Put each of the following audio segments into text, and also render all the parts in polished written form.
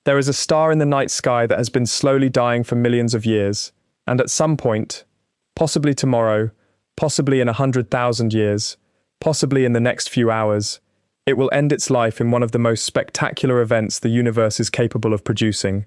There is a star in the night sky that has been slowly dying for millions of years, and at some point, possibly tomorrow, possibly in 100,000 years, possibly in the next few hours, it will end its life in one of the most spectacular events the universe is capable of producing.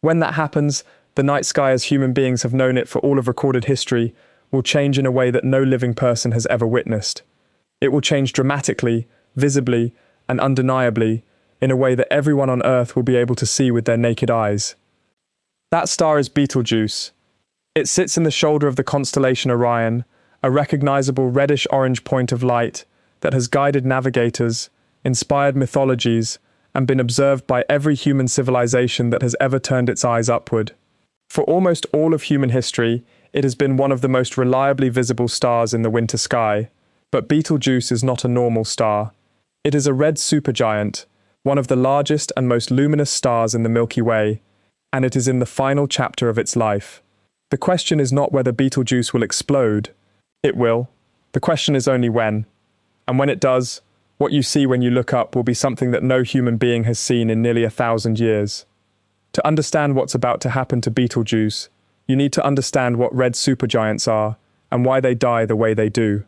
When that happens, the night sky as human beings have known it for all of recorded history will change in a way that no living person has ever witnessed. It will change dramatically, visibly, and undeniably, in a way that everyone on Earth will be able to see with their naked eyes. That star is Betelgeuse. It sits in the shoulder of the constellation Orion, a recognizable reddish-orange point of light that has guided navigators, inspired mythologies, and been observed by every human civilization that has ever turned its eyes upward. For almost all of human history, it has been one of the most reliably visible stars in the winter sky. But Betelgeuse is not a normal star. It is a red supergiant, one of the largest and most luminous stars in the Milky Way, and it is in the final chapter of its life. The question is not whether Betelgeuse will explode. It will. The question is only when. And when it does, what you see when you look up will be something that no human being has seen in nearly 1,000 years. To understand what's about to happen to Betelgeuse, you need to understand what red supergiants are and why they die the way they do.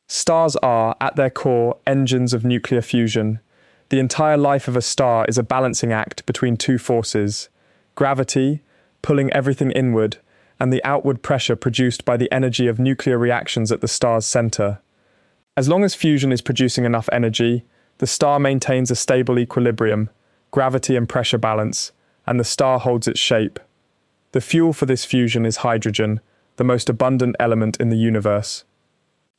Stars are, at their core, engines of nuclear fusion. The entire life of a star is a balancing act between two forces: gravity, pulling everything inward, and the outward pressure produced by the energy of nuclear reactions at the star's center. As long as fusion is producing enough energy, the star maintains a stable equilibrium, gravity and pressure balance, and the star holds its shape. The fuel for this fusion is hydrogen, the most abundant element in the universe.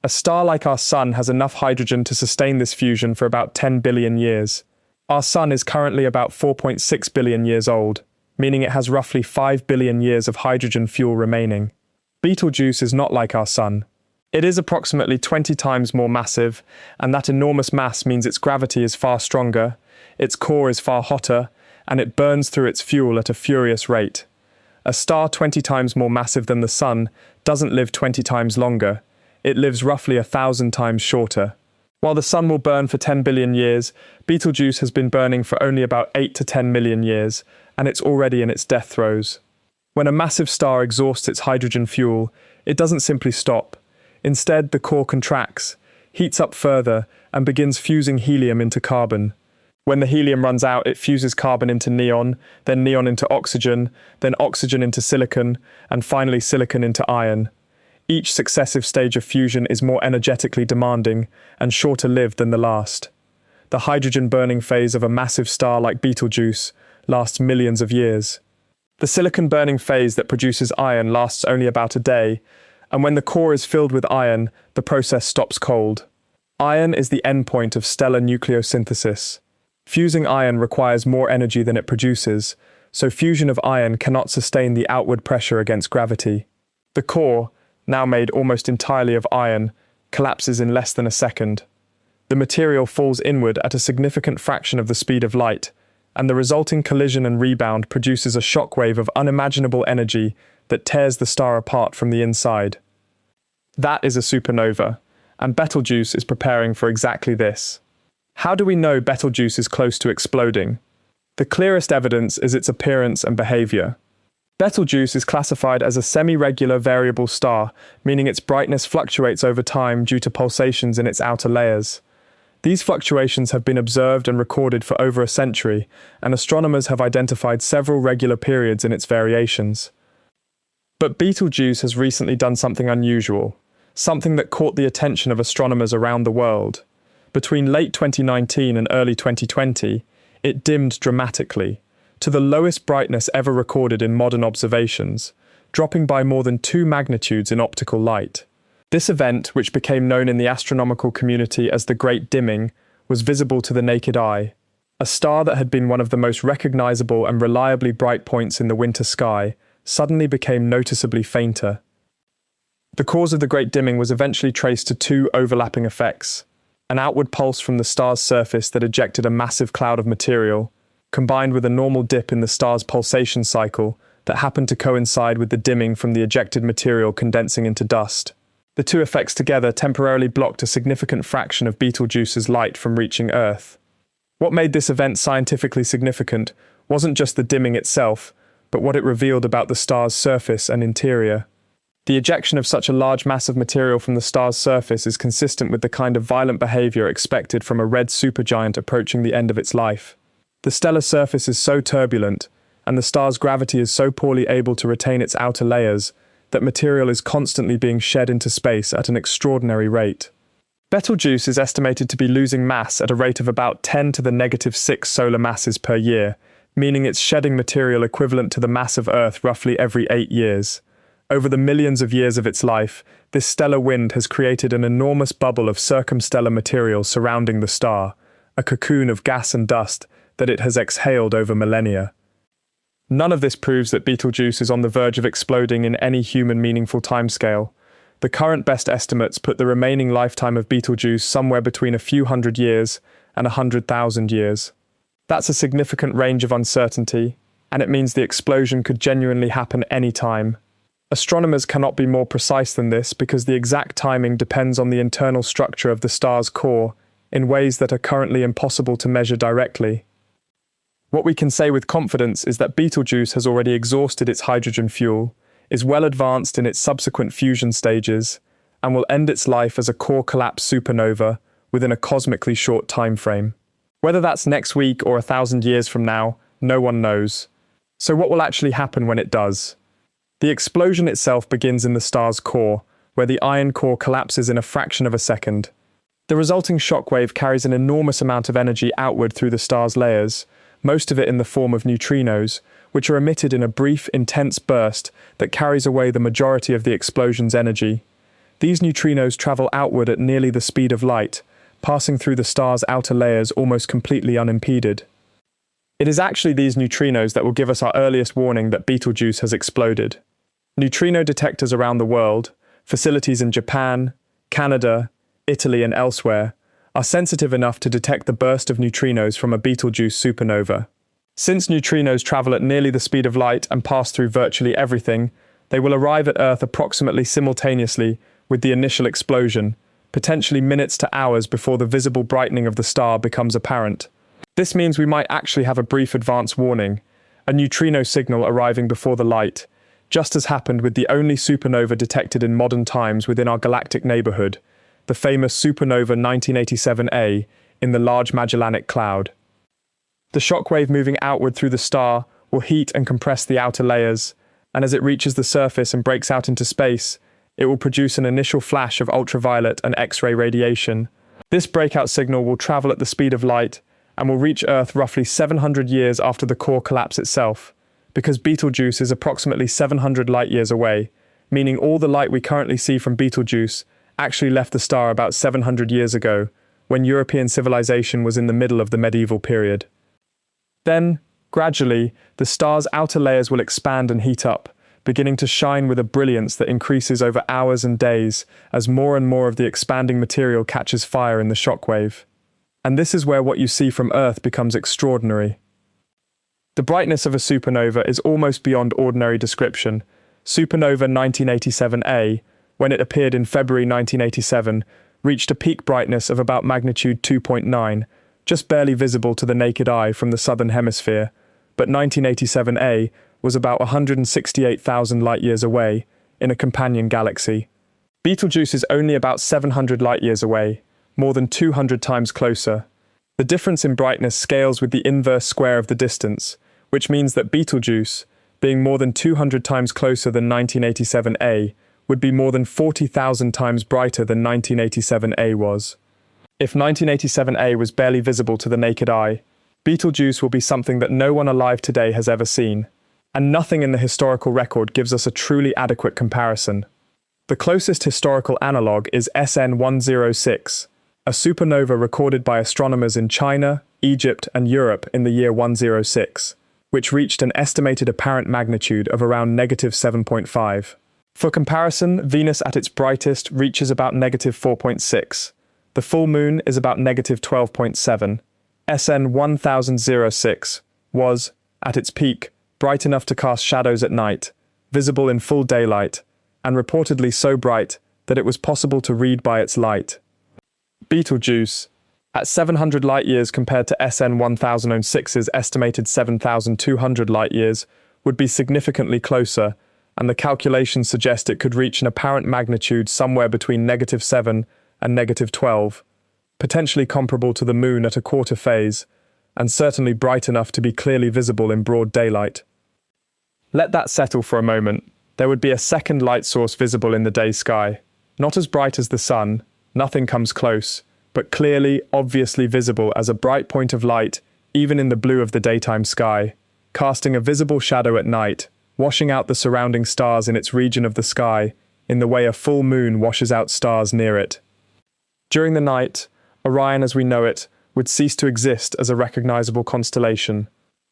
A star like our Sun has enough hydrogen to sustain this fusion for about 10 billion years. Our Sun is currently about 4.6 billion years old, meaning it has roughly 5 billion years of hydrogen fuel remaining. Betelgeuse is not like our Sun. It is approximately 20 times more massive, and that enormous mass means its gravity is far stronger, its core is far hotter, and it burns through its fuel at a furious rate. A star 20 times more massive than the Sun doesn't live 20 times longer. It lives roughly 1,000 times shorter. While the Sun will burn for 10 billion years, Betelgeuse has been burning for only about 8 to 10 million years, and it's already in its death throes. When a massive star exhausts its hydrogen fuel, it doesn't simply stop. Instead, the core contracts, heats up further, and begins fusing helium into carbon. When the helium runs out, it fuses carbon into neon, then neon into oxygen, then oxygen into silicon, and finally silicon into iron. Each successive stage of fusion is more energetically demanding and shorter-lived than the last. The hydrogen-burning phase of a massive star like Betelgeuse lasts millions of years. The silicon-burning phase that produces iron lasts only about a day, and when the core is filled with iron, the process stops cold. Iron is the endpoint of stellar nucleosynthesis. Fusing iron requires more energy than it produces, so fusion of iron cannot sustain the outward pressure against gravity. The core, now made almost entirely of iron, collapses in less than a second. The material falls inward at a significant fraction of the speed of light, and the resulting collision and rebound produces a shockwave of unimaginable energy that tears the star apart from the inside. That is a supernova, and Betelgeuse is preparing for exactly this. How do we know Betelgeuse is close to exploding? The clearest evidence is its appearance and behavior. Betelgeuse is classified as a semi-regular variable star, meaning its brightness fluctuates over time due to pulsations in its outer layers. These fluctuations have been observed and recorded for over a century, and astronomers have identified several regular periods in its variations. But Betelgeuse has recently done something unusual, something that caught the attention of astronomers around the world. Between late 2019 and early 2020, it dimmed dramatically, to the lowest brightness ever recorded in modern observations, dropping by more than 2 magnitudes in optical light. This event, which became known in the astronomical community as the Great Dimming, was visible to the naked eye. A star that had been one of the most recognizable and reliably bright points in the winter sky suddenly became noticeably fainter. The cause of the Great Dimming was eventually traced to 2 overlapping effects: an outward pulse from the star's surface that ejected a massive cloud of material, combined with a normal dip in the star's pulsation cycle that happened to coincide with the dimming from the ejected material condensing into dust. The 2 effects together temporarily blocked a significant fraction of Betelgeuse's light from reaching Earth. What made this event scientifically significant wasn't just the dimming itself, but what it revealed about the star's surface and interior. The ejection of such a large mass of material from the star's surface is consistent with the kind of violent behavior expected from a red supergiant approaching the end of its life. The stellar surface is so turbulent, and the star's gravity is so poorly able to retain its outer layers, that material is constantly being shed into space at an extraordinary rate. Betelgeuse is estimated to be losing mass at a rate of about 10 to the -6 solar masses per year, meaning it's shedding material equivalent to the mass of Earth roughly every 8 years. Over the millions of years of its life, this stellar wind has created an enormous bubble of circumstellar material surrounding the star, a cocoon of gas and dust that it has exhaled over millennia. None of this proves that Betelgeuse is on the verge of exploding in any human meaningful timescale. The current best estimates put the remaining lifetime of Betelgeuse somewhere between a few hundred years and 100,000 years. That's a significant range of uncertainty, and it means the explosion could genuinely happen any time. Astronomers cannot be more precise than this because the exact timing depends on the internal structure of the star's core in ways that are currently impossible to measure directly. What we can say with confidence is that Betelgeuse has already exhausted its hydrogen fuel, is well advanced in its subsequent fusion stages, and will end its life as a core collapse supernova within a cosmically short time frame. Whether that's next week or 1,000 years from now, no one knows. So what will actually happen when it does? The explosion itself begins in the star's core, where the iron core collapses in a fraction of a second. The resulting shockwave carries an enormous amount of energy outward through the star's layers, most of it in the form of neutrinos, which are emitted in a brief, intense burst that carries away the majority of the explosion's energy. These neutrinos travel outward at nearly the speed of light, passing through the star's outer layers almost completely unimpeded. It is actually these neutrinos that will give us our earliest warning that Betelgeuse has exploded. Neutrino detectors around the world, facilities in Japan, Canada, Italy and elsewhere, are sensitive enough to detect the burst of neutrinos from a Betelgeuse supernova. Since neutrinos travel at nearly the speed of light and pass through virtually everything, they will arrive at Earth approximately simultaneously with the initial explosion, potentially minutes to hours before the visible brightening of the star becomes apparent. This means we might actually have a brief advance warning, a neutrino signal arriving before the light, just as happened with the only supernova detected in modern times within our galactic neighborhood, the famous supernova 1987A in the Large Magellanic Cloud. The shockwave moving outward through the star will heat and compress the outer layers, and as it reaches the surface and breaks out into space, it will produce an initial flash of ultraviolet and X-ray radiation. This breakout signal will travel at the speed of light and will reach Earth roughly 700 years after the core collapse itself, because Betelgeuse is approximately 700 light-years away, meaning all the light we currently see from Betelgeuse actually left the star about 700 years ago, when European civilization was in the middle of the medieval period. Then, gradually, the star's outer layers will expand and heat up, beginning to shine with a brilliance that increases over hours and days as more and more of the expanding material catches fire in the shockwave. And this is where what you see from Earth becomes extraordinary. The brightness of a supernova is almost beyond ordinary description. Supernova 1987A, when it appeared in February 1987, reached a peak brightness of about magnitude 2.9, just barely visible to the naked eye from the southern hemisphere, but 1987A was about 168,000 light-years away, in a companion galaxy. Betelgeuse is only about 700 light-years away, more than 200 times closer. The difference in brightness scales with the inverse square of the distance, which means that Betelgeuse, being more than 200 times closer than 1987A, would be more than 40,000 times brighter than 1987A was. If 1987A was barely visible to the naked eye, Betelgeuse will be something that no one alive today has ever seen, and nothing in the historical record gives us a truly adequate comparison. The closest historical analogue is SN 106, a supernova recorded by astronomers in China, Egypt, and Europe in the year 106, which reached an estimated apparent magnitude of around -7.5. For comparison, Venus at its brightest reaches about -4.6. The full moon is about -12.7. SN 1006 was, at its peak, bright enough to cast shadows at night, visible in full daylight, and reportedly so bright that it was possible to read by its light. Betelgeuse, At 700 light-years compared to SN 1006's estimated 7,200 light-years would be significantly closer, and the calculations suggest it could reach an apparent magnitude somewhere between -7 and -12, potentially comparable to the Moon at a quarter phase, and certainly bright enough to be clearly visible in broad daylight. Let that settle for a moment. There would be a second light source visible in the day sky. Not as bright as the sun, nothing comes close, but clearly, obviously visible as a bright point of light, even in the blue of the daytime sky, casting a visible shadow at night, washing out the surrounding stars in its region of the sky, in the way a full moon washes out stars near it. During the night, Orion as we know it would cease to exist as a recognizable constellation.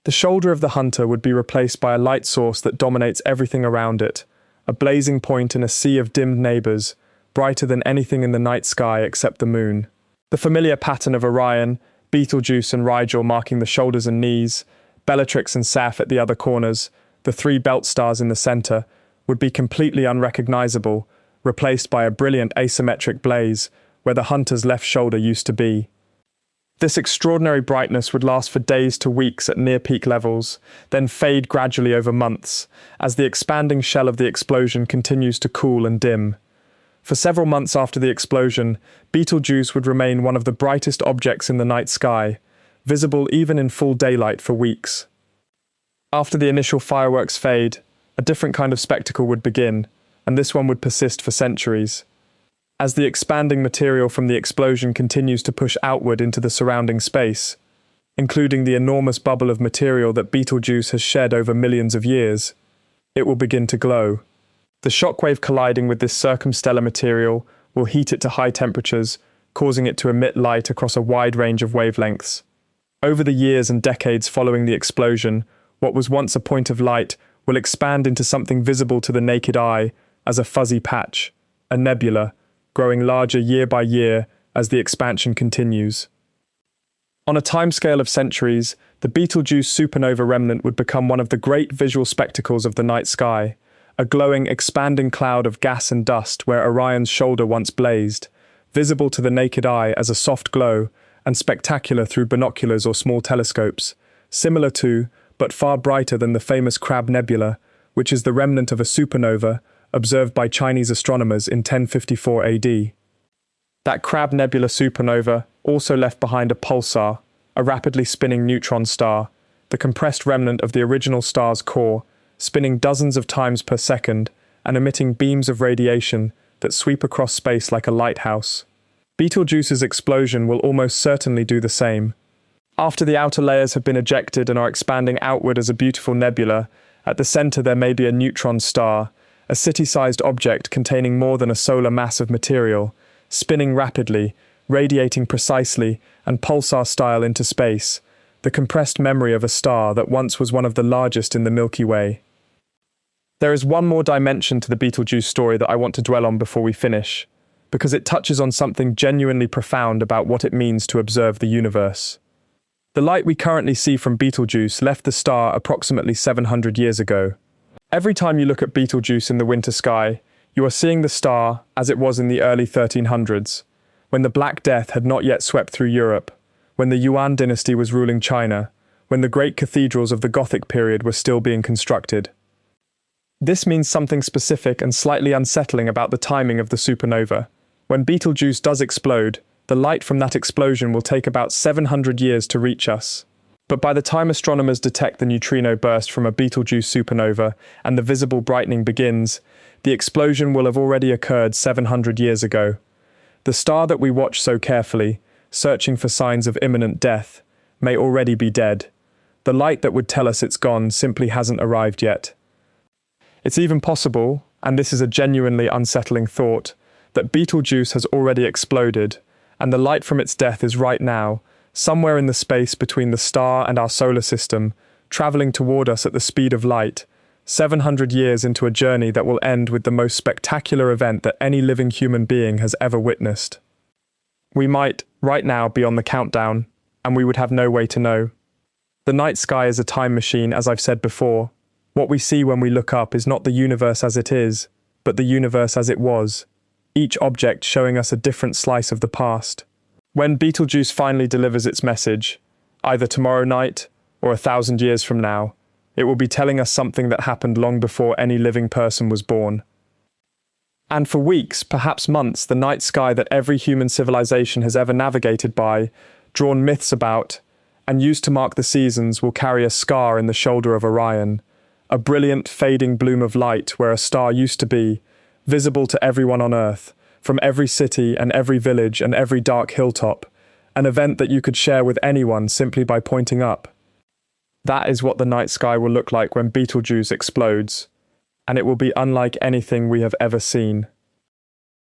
The shoulder of the hunter would be replaced by a light source that dominates everything around it, a blazing point in a sea of dimmed neighbors, brighter than anything in the night sky except the moon. The familiar pattern of Orion, Betelgeuse and Rigel marking the shoulders and knees, Bellatrix and Saph at the other corners, the three belt stars in the center, would be completely unrecognizable, replaced by a brilliant asymmetric blaze where the hunter's left shoulder used to be. This extraordinary brightness would last for days to weeks at near-peak levels, then fade gradually over months, as the expanding shell of the explosion continues to cool and dim. For several months after the explosion, Betelgeuse would remain one of the brightest objects in the night sky, visible even in full daylight for weeks. After the initial fireworks fade, a different kind of spectacle would begin, and this one would persist for centuries. As the expanding material from the explosion continues to push outward into the surrounding space, including the enormous bubble of material that Betelgeuse has shed over millions of years, it will begin to glow. The shockwave colliding with this circumstellar material will heat it to high temperatures, causing it to emit light across a wide range of wavelengths. Over the years and decades following the explosion, what was once a point of light will expand into something visible to the naked eye as a fuzzy patch, a nebula, growing larger year by year as the expansion continues. On a timescale of centuries, the Betelgeuse supernova remnant would become one of the great visual spectacles of the night sky, a glowing, expanding cloud of gas and dust where Orion's shoulder once blazed, visible to the naked eye as a soft glow and spectacular through binoculars or small telescopes, similar to, but far brighter than the famous Crab Nebula, which is the remnant of a supernova observed by Chinese astronomers in 1054 AD. That Crab Nebula supernova also left behind a pulsar, a rapidly spinning neutron star, the compressed remnant of the original star's core, spinning dozens of times per second and emitting beams of radiation that sweep across space like a lighthouse. Betelgeuse's explosion will almost certainly do the same. After the outer layers have been ejected and are expanding outward as a beautiful nebula, at the center there may be a neutron star, a city-sized object containing more than a solar mass of material, spinning rapidly, radiating precisely and pulsar-style into space, the compressed memory of a star that once was one of the largest in the Milky Way. There is one more dimension to the Betelgeuse story that I want to dwell on before we finish, because it touches on something genuinely profound about what it means to observe the universe. The light we currently see from Betelgeuse left the star approximately 700 years ago. Every time you look at Betelgeuse in the winter sky, you are seeing the star as it was in the early 1300s, when the Black Death had not yet swept through Europe, when the Yuan dynasty was ruling China, when the great cathedrals of the Gothic period were still being constructed. This means something specific and slightly unsettling about the timing of the supernova. When Betelgeuse does explode, the light from that explosion will take about 700 years to reach us. But by the time astronomers detect the neutrino burst from a Betelgeuse supernova and the visible brightening begins, the explosion will have already occurred 700 years ago. The star that we watch so carefully, searching for signs of imminent death, may already be dead. The light that would tell us it's gone simply hasn't arrived yet. It's even possible, and this is a genuinely unsettling thought, that Betelgeuse has already exploded, and the light from its death is right now, somewhere in the space between the star and our solar system, traveling toward us at the speed of light, 700 years into a journey that will end with the most spectacular event that any living human being has ever witnessed. We might, right now, be on the countdown, and we would have no way to know. The night sky is a time machine, as I've said before. What we see when we look up is not the universe as it is, but the universe as it was, each object showing us a different slice of the past. When Betelgeuse finally delivers its message, either tomorrow night or 1,000 years from now, it will be telling us something that happened long before any living person was born. And for weeks, perhaps months, the night sky that every human civilization has ever navigated by, drawn myths about, and used to mark the seasons will carry a scar in the shoulder of Orion, a brilliant fading bloom of light where a star used to be, visible to everyone on Earth, from every city and every village and every dark hilltop, an event that you could share with anyone simply by pointing up. That is what the night sky will look like when Betelgeuse explodes, and it will be unlike anything we have ever seen.